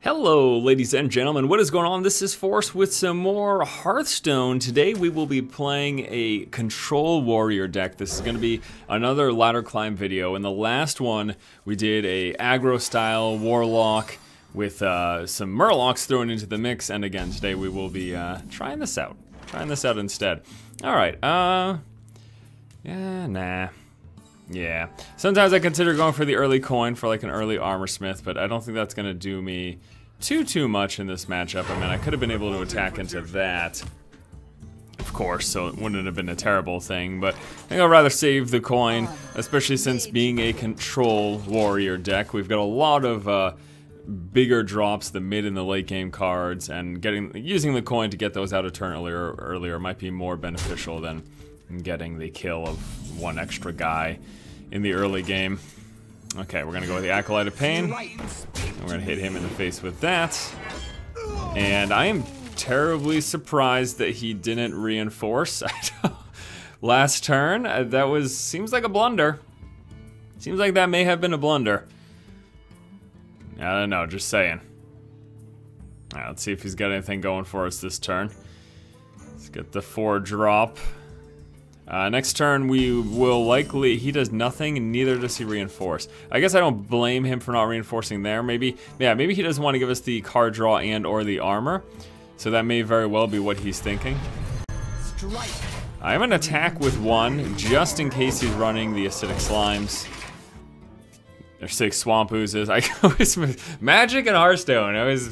Hello ladies and gentlemen, what is going on? This is Force with some more Hearthstone. Today we will be playing a control warrior deck. This is going to be another ladder climb video. In the last one we did a aggro style warlock with some murlocs thrown into the mix, and again today we will be trying this out instead. Alright, yeah. Sometimes I consider going for the early coin for like an early armor smith, but I don't think that's gonna do me too much in this matchup. I mean, I could have been able to attack into that, of course, so it wouldn't have been a terrible thing, but I think I'd rather save the coin, especially since being a control warrior deck, we've got a lot of bigger drops, the mid and the late game cards, and using the coin to get those out of turn earlier might be more beneficial than getting the kill of one extra guy in the early game. Okay, we're gonna go with the Acolyte of Pain. We're gonna hit him in the face with that. And I am terribly surprised that he didn't reinforce. Last turn, seems like a blunder. Seems like that may have been a blunder. I don't know, just saying. Alright, let's see if he's got anything going for us this turn. Let's get the 4 drop. Next turn we will likely, he does nothing and neither does he reinforce. I guess I don't blame him for not reinforcing there. Maybe he doesn't want to give us the card draw and or the armor. So that may very well be what he's thinking. I'm gonna attack with 1 just in case he's running the acidic slimes. There's 6 swamp oozes. I always, Magic and Hearthstone, I was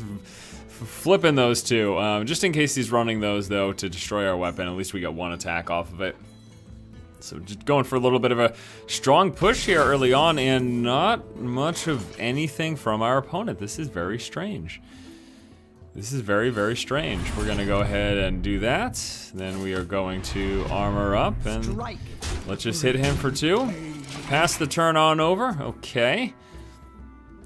flipping those two. Just in case he's running those though to destroy our weapon, at least we got 1 attack off of it. So just going for a little bit of a strong push here early on, and not much of anything from our opponent. This is very strange. This is very, very strange. We're gonna go ahead and do that. Then we are going to armor up and let's just hit him for 2. Pass the turn on over, okay.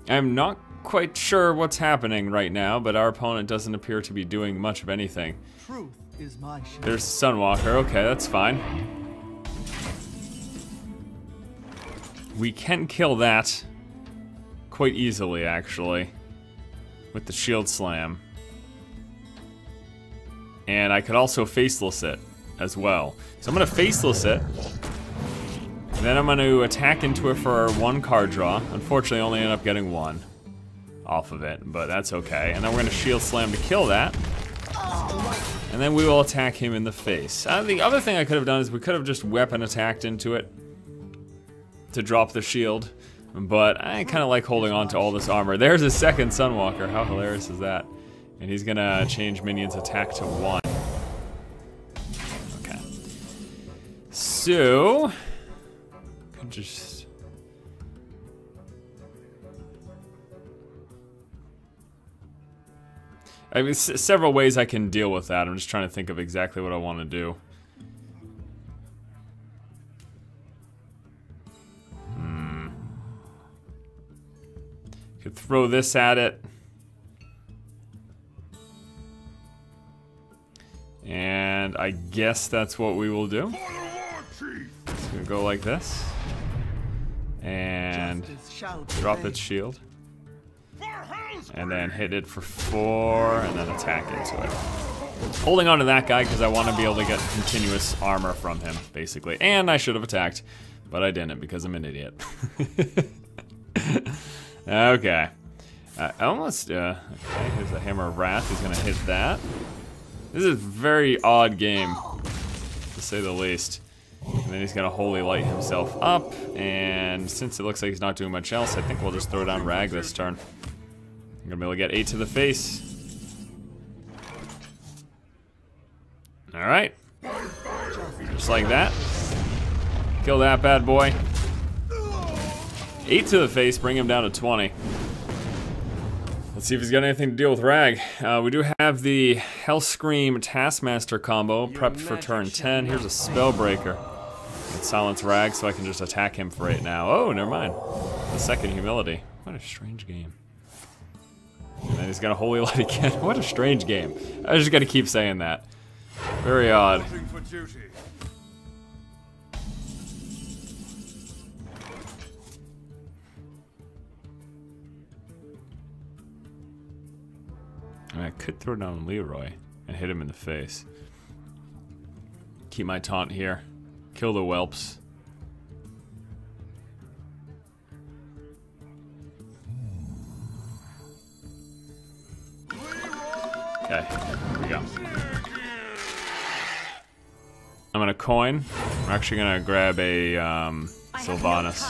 I'm not quite sure what's happening right now, but our opponent doesn't appear to be doing much of anything. There's Sunwalker, okay, that's fine. We can kill that quite easily, actually, with the shield slam. And I could also faceless it as well. So I'm gonna faceless it. And then I'm gonna attack into it for 1 card draw. Unfortunately, I only end up getting 1 off of it, but that's okay. And then we're gonna shield slam to kill that. And then we will attack him in the face. The other thing I could have done is we could have just weapon attacked into it to drop the shield, but I kind of like holding on to all this armor. There's a second Sunwalker, how hilarious is that? And he's gonna change minions attack to 1. Okay. So, could just... I mean, several ways I can deal with that. I'm just trying to think of exactly what I want to do. Could throw this at it. And I guess that's what we will do. It's gonna go like this. And drop its shield. And then hit it for 4, and then attack into it. Holding on to that guy because I want to be able to get continuous armor from him, basically. And I should have attacked, but I didn't because I'm an idiot. Okay. Okay, here's the Hammer of Wrath. He's gonna hit that. This is a very odd game, to say the least. And then he's gonna Holy Light himself up, and since it looks like he's not doing much else, I think we'll just throw down Rag this turn. I'm gonna be able to get 8 to the face. Alright. Just like that. Kill that bad boy. 8 to the face, bring him down to 20. Let's see if he's got anything to deal with Rag. We do have the Hellscream Taskmaster combo prepped for turn 10. Here's a Spellbreaker. Let's silence Rag so I can just attack him for 8 now. Oh, never mind. The second Humility. What a strange game. And then he's gonna Holy Light again. What a strange game. I just gotta keep saying that. Very odd. mean, I could throw down Leroy and hit him in the face. Keep my taunt here. Kill the whelps. Okay, here we go. I'm gonna coin. We're actually gonna grab a Sylvanas.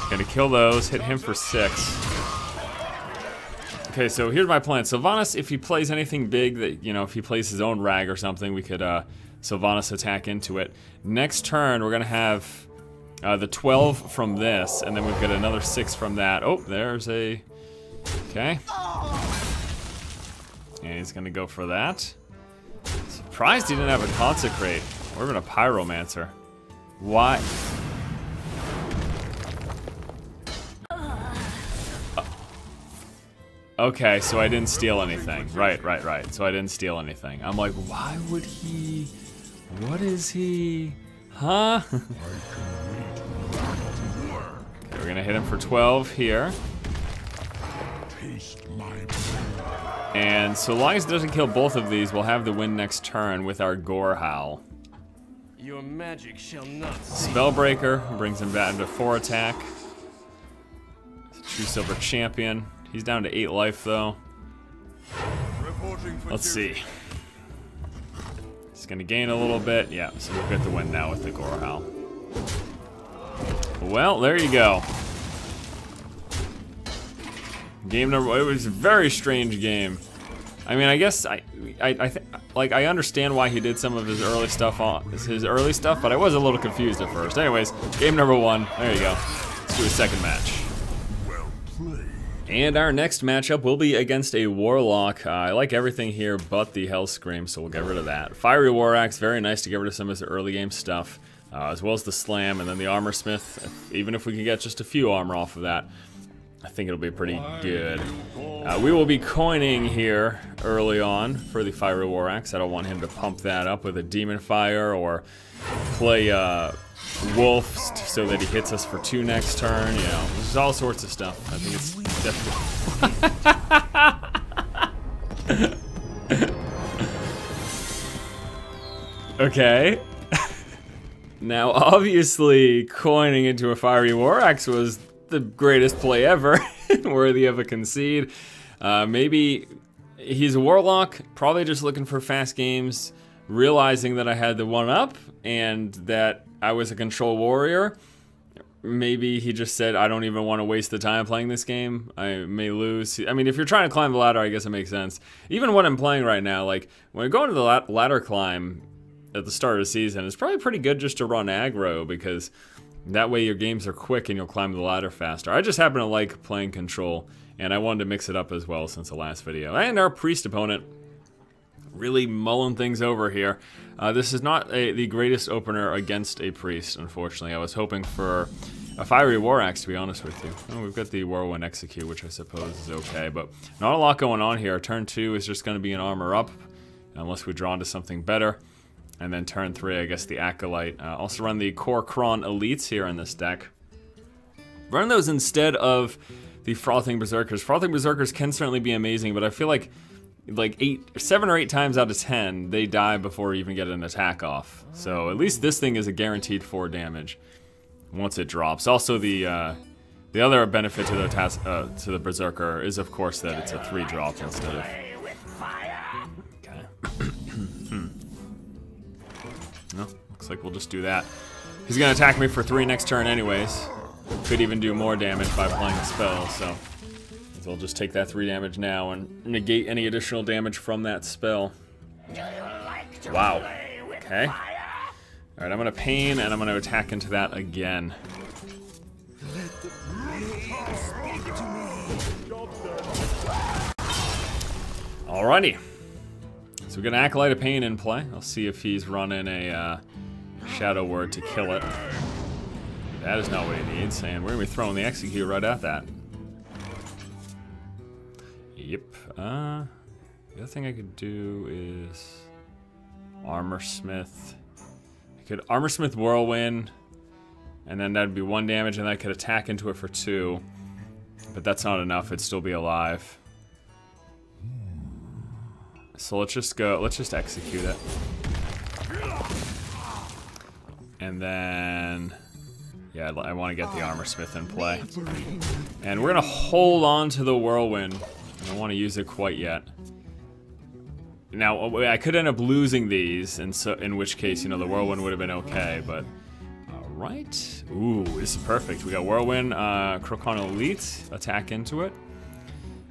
Gonna kill those, hit him for 6. Okay, so here's my plan. Sylvanas, if he plays anything big, that, you know, if he plays his own rag or something, we could Sylvanas attack into it. Next turn, we're gonna have the 12 from this, and then we've got another 6 from that. Oh, there's a... Okay. And he's gonna go for that. Surprised he didn't have a Consecrate, or even a Pyromancer. Why? Okay, so I didn't steal anything. Right. So I didn't steal anything. I'm like, why would he? What is he? Huh? Okay, we're gonna hit him for 12 here. And so long as it doesn't kill both of these, we'll have the win next turn with our Gore Howl. Your magic shall not Spellbreaker brings him back into 4 attack. True Silver Champion. He's down to 8 life though. Let's see. He's gonna gain a little bit. Yeah, so we'll get the win now with the Gore Howl. Well, there you go. Game number. It was a very strange game. I mean, I guess I understand why he did some of his early stuff, but I was a little confused at first. Anyways, game number 1. There you go. Let's do a second match. And our next matchup will be against a Warlock. I like everything here but the Hell Scream, so we'll get rid of that. Fiery War Axe, very nice to get rid of some of his early game stuff, as well as the Slam, and then the Armor Smith. Even if we can get just a few armor off of that, I think it'll be pretty good. We will be coining here early on for the Fiery War Axe. I don't want him to pump that up with a Demon Fire or play Wolf so that he hits us for 2 next turn. You know, there's all sorts of stuff. I think it's definitely... Okay. Now, obviously, coining into a Fiery War Axe was the greatest play ever, worthy of a concede. Maybe he's a Warlock, probably just looking for fast games, realizing that I had the 1-up and that I was a control warrior. Maybe he just said, I don't even want to waste the time playing this game. I may lose. I mean, if you're trying to climb the ladder, I guess it makes sense. Even what I'm playing right now, like, when I go into the ladder climb at the start of the season, it's probably pretty good just to run aggro, because that way your games are quick and you'll climb the ladder faster. I just happen to like playing control, and I wanted to mix it up as well since the last video. And our priest opponent really mulling things over here. This is not the greatest opener against a priest, unfortunately. I was hoping for a Fiery War Axe, to be honest with you. Oh, we've got the Whirlwind Execute, which I suppose is okay, but not a lot going on here. Turn 2 is just going to be an armor up, unless we draw into something better. And then turn 3, I guess the Acolyte. Also run the Core Kron Elites here in this deck. Run those instead of the Frothing Berserkers. Frothing Berserkers can certainly be amazing, but I feel like 7 or 8 times out of 10, they die before we even get an attack off. So at least this thing is a guaranteed 4 damage once it drops. Also, the other benefit to the Berserker is, of course, that it's a 3-drop instead of... Okay. No, looks like we'll just do that. He's gonna attack me for 3 next turn anyways. Could even do more damage by playing a spell, so we'll just take that 3 damage now and negate any additional damage from that spell. Wow. Okay. Alright, I'm gonna Pain and I'm gonna attack into that again. Alrighty. So we're gonna Acolyte of Pain in play. I'll see if he's running a Shadow Word to kill it. That is not what he needs, and we're gonna be throwing the Execute right at that. Yep. The other thing I could do is Armor Smith. I could Armor Smith Whirlwind, and then that'd be 1 damage, and I could attack into it for 2. But that's not enough, it'd still be alive. So let's just go, let's just execute it. And then, yeah, I want to get the Armor Smith in play. And we're gonna hold on to the Whirlwind. I don't want to use it quite yet. Now, I could end up losing these, and so in which case, you know, the Whirlwind would have been okay, but... Alright. Ooh, this is perfect. We got Whirlwind, Crocon Elite, attack into it.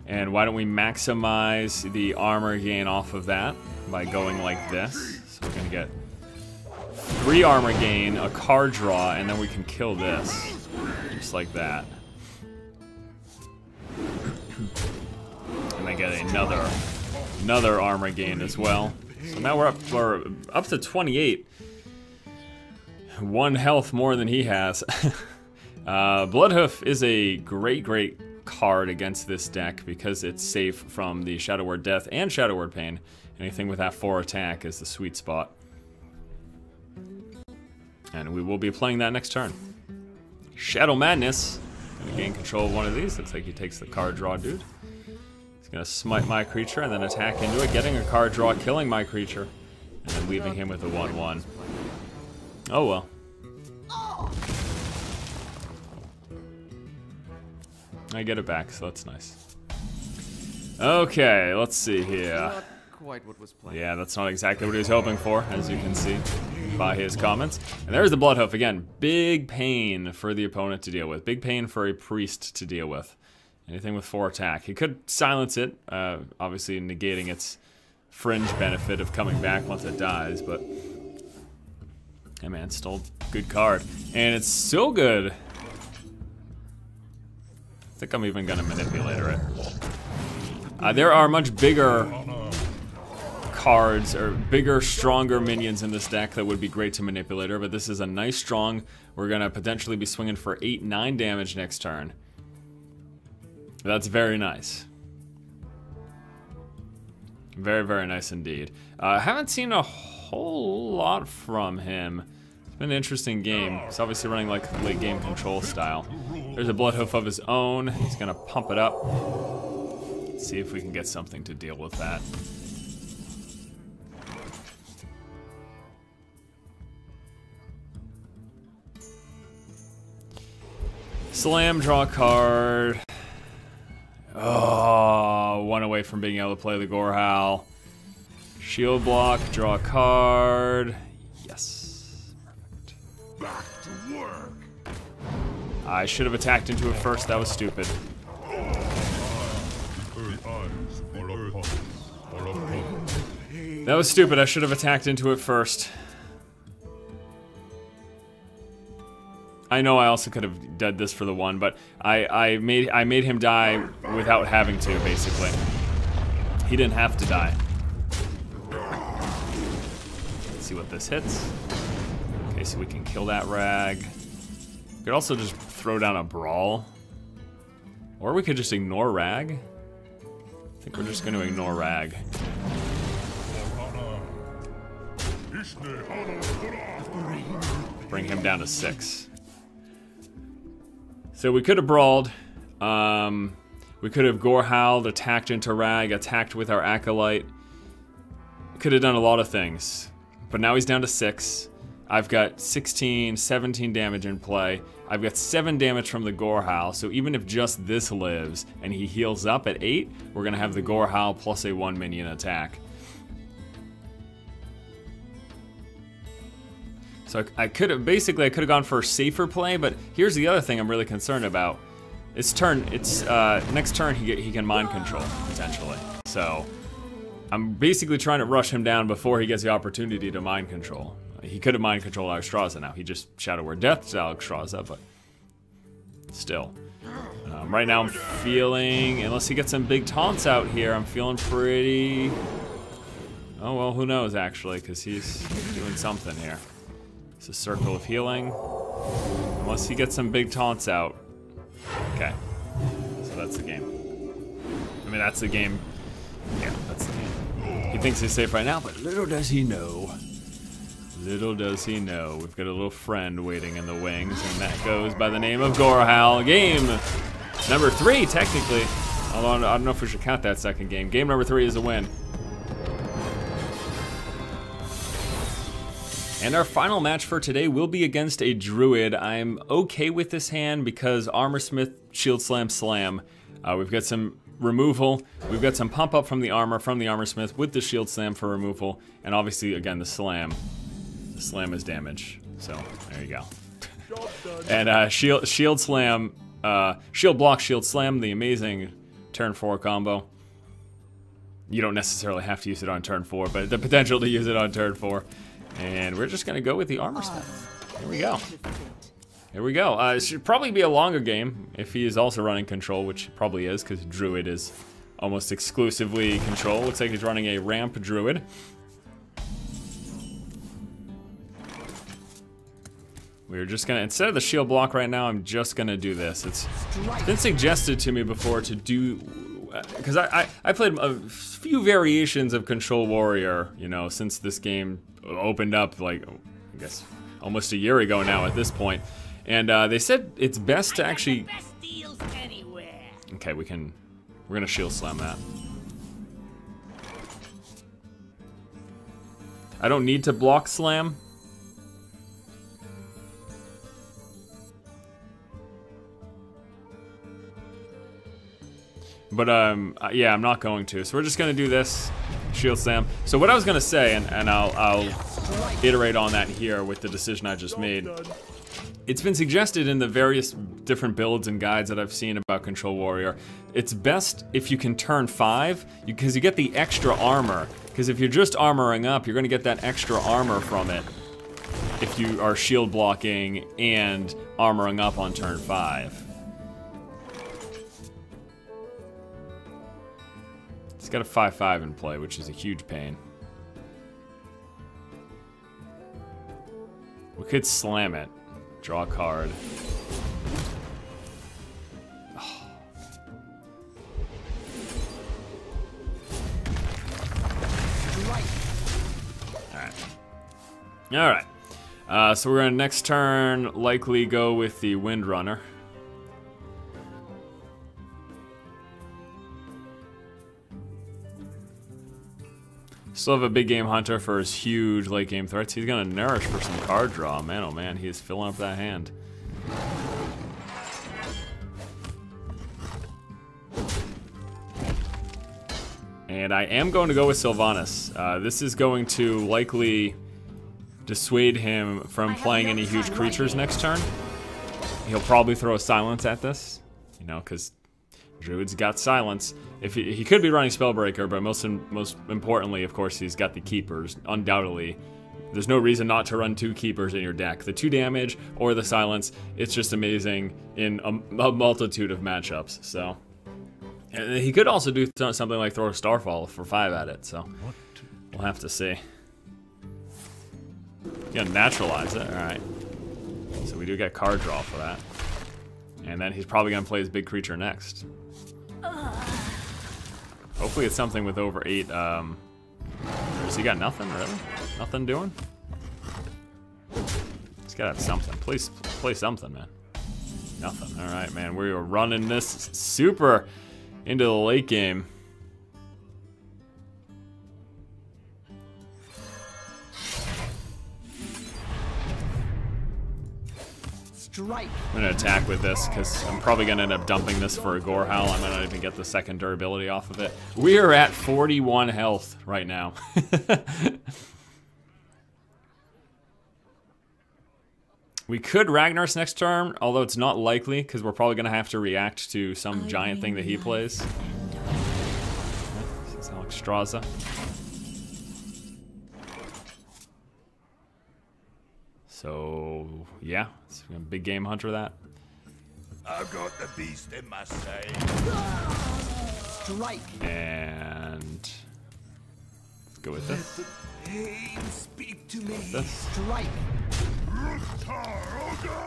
And why don't we maximize the armor gain off of that by going like this. So we're gonna get 3 armor gain, a card draw, and then we can kill this. Just like that. And then get another armor gain as well. So now we're up to 28. 1 health more than he has. Bloodhoof is a great card against this deck because it's safe from the Shadow Word Death and Shadow Word Pain. Anything with that 4 attack is the sweet spot. And we will be playing that next turn. Shadow Madness. Gonna gain control of one of these. Looks like he takes the card draw, dude. He's gonna smite my creature and then attack into it, getting a card draw, killing my creature, and then leaving him with a 1/1. Oh well. I get it back, so that's nice. Okay, let's see here. Not quite what was planned. Yeah, that's not exactly what he was hoping for, as you can see by his comments. And there's the Bloodhoof again. Big pain for the opponent to deal with. Big pain for a priest to deal with. Anything with 4 attack. He could silence it, obviously negating its fringe benefit of coming back once it dies, but... Hey man, still a good card. And it's so good. I think I'm even gonna Manipulator it. There are much bigger cards, or bigger, stronger minions in this deck that would be great to Manipulator, but this is a nice strong. We're gonna potentially be swinging for 8-9 damage next turn. That's very nice. Very nice indeed. Haven't seen a whole lot from him. It's been an interesting game. He's obviously running like late game control style. There's a Bloodhoof of his own. He's gonna pump it up. Let's see if we can get something to deal with that. Slam, draw a card. Oh, 1 away from being able to play the Gorehowl. Shield block, draw a card. Yes. Perfect. Back to work. I should have attacked into it first. That was stupid. That was stupid. I should have attacked into it first. I know I also could have done this for the 1, but I made him die without having to, basically. He didn't have to die. Let's see what this hits. Okay, so we can kill that rag. We could also just throw down a brawl. Or we could just ignore rag. I think we're just going to ignore rag. Bring him down to 6. So we could have brawled. We could have Gorehowled, attacked into rag, attacked with our Acolyte. Could have done a lot of things. But now he's down to 6. I've got 16, 17 damage in play. I've got 7 damage from the Gorehowl, so even if just this lives and he heals up at 8, we're gonna have the Gorehowl plus a 1 minion attack. So I could have gone for a safer play, but here's the other thing I'm really concerned about. Next turn he can mind control, potentially. So I'm basically trying to rush him down before he gets the opportunity to mind control. He could have mind controlled Alexstrasza now. He just Shadow Word Death to Alexstrasza, but still. Right now I'm feeling, unless he gets some big taunts out here, I'm feeling pretty... Oh well, who knows actually, because he's doing something here. It's a circle of healing. Unless he gets some big taunts out. Okay. So that's the game. I mean, that's the game. Yeah, that's the game. He thinks he's safe right now, but little does he know. Little does he know. We've got a little friend waiting in the wings, and that goes by the name of Gorehowl. Game! Number 3, technically. Although I don't know if we should count that second game. Game number 3 is a win. And our final match for today will be against a Druid. I'm okay with this hand because Armor Smith, Shield Slam, Slam. We've got some removal. We've got some pump up from the Armor Smith with the Shield Slam for removal. And obviously, again, the Slam. The Slam is damage. So, there you go. And Shield Slam, Shield Block, Shield Slam, the amazing turn 4 combo. You don't necessarily have to use it on turn 4, but the potential to use it on turn 4. And we're just gonna go with the Armor Smith. Here we go. Here we go. It should probably be a longer game if he is also running control, which he probably is, because Druid is almost exclusively control. Looks like he's running a ramp Druid. We're just gonna, instead of the shield block right now, I'm just gonna do this. It's been suggested to me before to do, because I played a few variations of Control Warrior, you know, since this game opened up, like, I guess, almost a year ago now at this point. And they said it's best to actually... Okay, we're gonna Shield Slam that. I don't need to block Slam. But, yeah, I'm not going to. So we're just gonna do this, Shield Slam. So what I was gonna say, and I'll iterate on that here with the decision I just made. It's been suggested in the various different builds and guides that I've seen about Control Warrior. It's best if you can turn 5, because you get the extra armor. Because if you're just armoring up, you're gonna get that extra armor from it if you are shield blocking and armoring up on turn 5. It's got a 5/5 in play, which is a huge pain. We could slam it. Draw a card. Oh. Alright. So we're gonna next turn likely go with the Windrunner. Still have a big game hunter for his huge late game threats. He's gonna nourish for some card draw. Man, oh man, he is filling up that hand. And I am going to go with Sylvanas. This is going to likely dissuade him from playing any huge creatures next turn. He'll probably throw a silence at this, you know, because Druid's got silence. If he could be running Spellbreaker, but most importantly, of course, he's got the Keepers. Undoubtedly, there's no reason not to run 2 Keepers in your deck. The 2 damage or the silence, it's just amazing in a multitude of matchups. So, and he could also do something like throw a Starfall for 5 at it. So, we'll have to see. You gotta naturalize it. All right. So we do get card draw for that, and then he's probably gonna play his big creature next. Hopefully it's something with over 8, has he got nothing, really? Nothing doing? He's gotta have something. Please play something, man. Nothing, all right, man. We are running this super into the late game. I'm gonna attack with this because I'm probably gonna end up dumping this for a Gore Howl. I might not even get the second durability off of it. We are at 41 health right now. We could Ragnar's next turn, although it's not likely because we're probably gonna have to react to some giant thing that he plays. It's Alexstrasza. So, yeah, it's a big game hunter that. I've got the beast in my sight. Strike. And let's go with this. Pain, speak to me. This. Strike.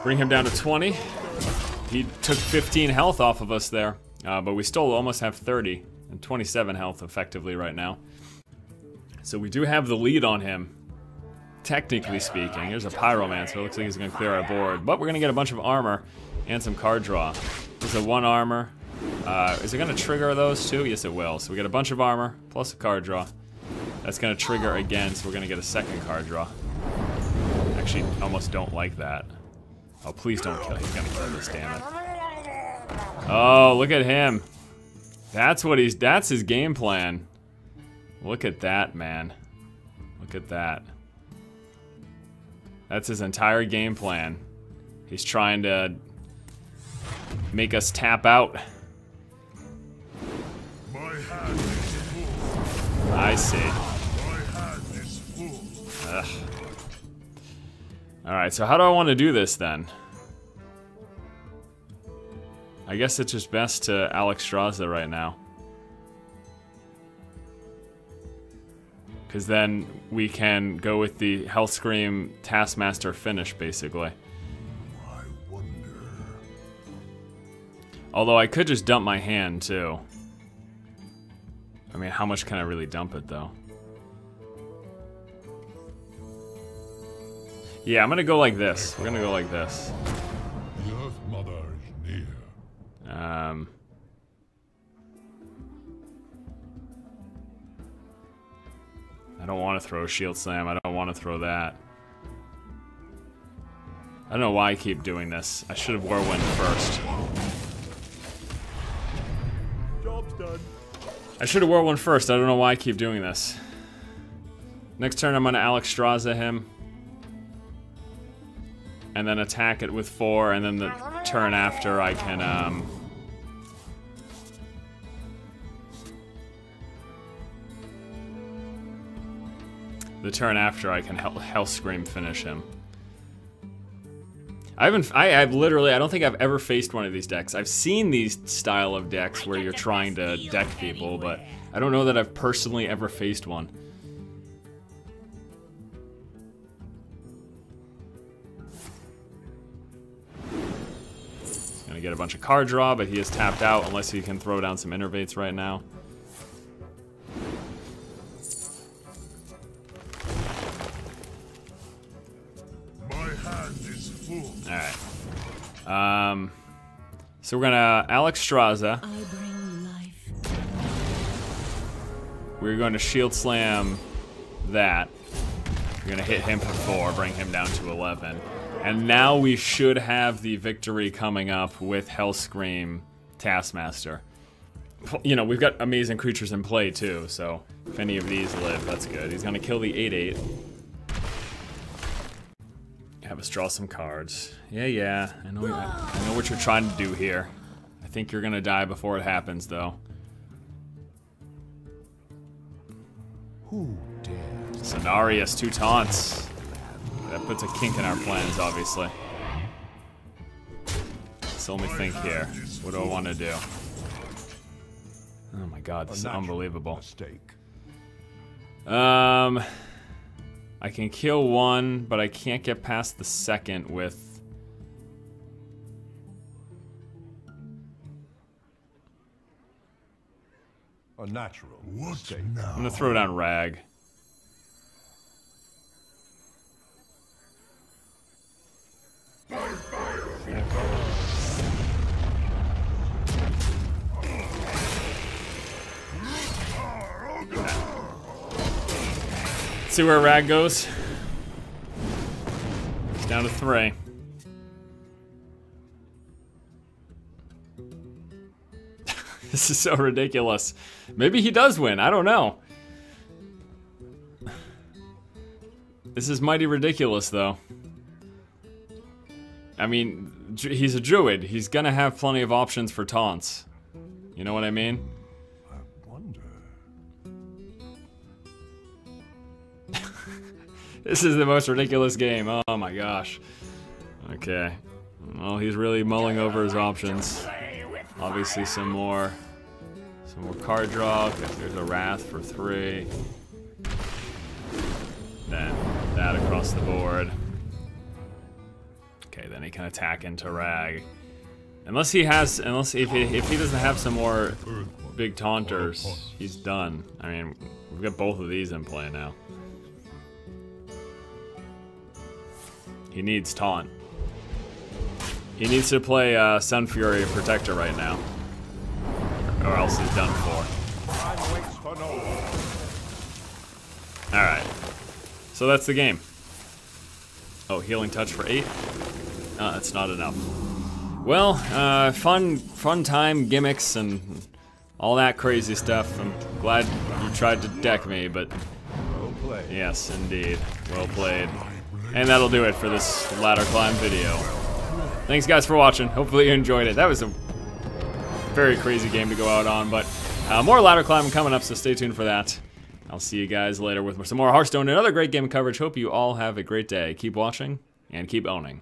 Bring him down to 20. He took 15 health off of us there, but we still almost have 30 and 27 health effectively right now. So we do have the lead on him. Technically speaking, there's a Pyromancer. It looks like he's going to clear our board, but we're going to get a bunch of armor and some card draw. This a 1 armor. Is it going to trigger those too? Yes, it will. So we get a bunch of armor, plus a card draw. That's going to trigger again, so we're going to get a second card draw. Actually, almost don't like that. Oh, please don't kill. He's going to kill this, damn it. Oh, look at him. That's his game plan. Look at that, man. Look at that. That's his entire game plan. He's trying to make us tap out. My hand is full. I see. My hand is full. Ugh. Alright, so how do I want to do this then? I guess it's just best to Alex Straza right now. Because then we can go with the Health Scream Taskmaster finish, basically. I wonder. Although I could just dump my hand, too. I mean, how much can I really dump it, though? Yeah, I'm gonna go like this. We're gonna go like this. The Earth Mother is near. I don't want to throw a Shield Slam. I don't want to throw that. I don't know why I keep doing this. I should have Whirlwind first. Job's done. I should have Whirlwind first. I don't know why I keep doing this. Next turn, I'm gonna Alex Straza him. And then attack it with 4, and then the turn after I can, the turn after I can Health Scream finish him. I don't think I've ever faced one of these decks. I've seen these style of decks where you're trying to deck people, but I don't know that I've personally ever faced one. Gonna get a bunch of card draw, but he is tapped out unless he can throw down some Innervates right now. Alright. So we're gonna Alex Straza. I bring life. We're going to Shield Slam that. We're gonna hit him for 4, bring him down to 11. And now we should have the victory coming up with Health Scream Taskmaster. You know, we've got amazing creatures in play too, so if any of these live, that's good. He's gonna kill the 8/8. Have us draw some cards. Yeah, I know what you're trying to do here. I think you're gonna die before it happens, though. Who dares? Cenarius, 2 taunts. That puts a kink in our plans, obviously. So let me think here. What do I want to do? Oh my god, this is unbelievable. I can kill 1, but I can't get past the second with... A natural mistake. Now? I'm gonna throw down Rag. See where Rag goes. It's down to 3. This is so ridiculous. Maybe he does win. I don't know. This is mighty ridiculous, though. I mean, he's a druid. He's gonna have plenty of options for taunts. You know what I mean? I wonder. This is the most ridiculous game. Oh my gosh. Okay. Well, he's really mulling over his options. Obviously some more card draw. Okay, there's a Wrath for 3. Then that across the board. Okay, then he can attack into Rag. If he doesn't have some more big taunters, he's done. I mean, we've got both of these in play now. He needs taunt. He needs to play Sun Fury Protector right now, or else he's done for. Time waits for no one. All right, so that's the game. Oh, healing touch for 8. That's not enough. Well, fun time, gimmicks, and all that crazy stuff. I'm glad you tried to deck me, but Well played. yes, indeed, well played. And that'll do it for this ladder climb video. Thanks guys for watching. Hopefully you enjoyed it. That was a very crazy game to go out on, but more ladder climbing coming up, so stay tuned for that. I'll see you guys later with some more Hearthstone and other great game coverage. Hope you all have a great day. Keep watching and keep owning.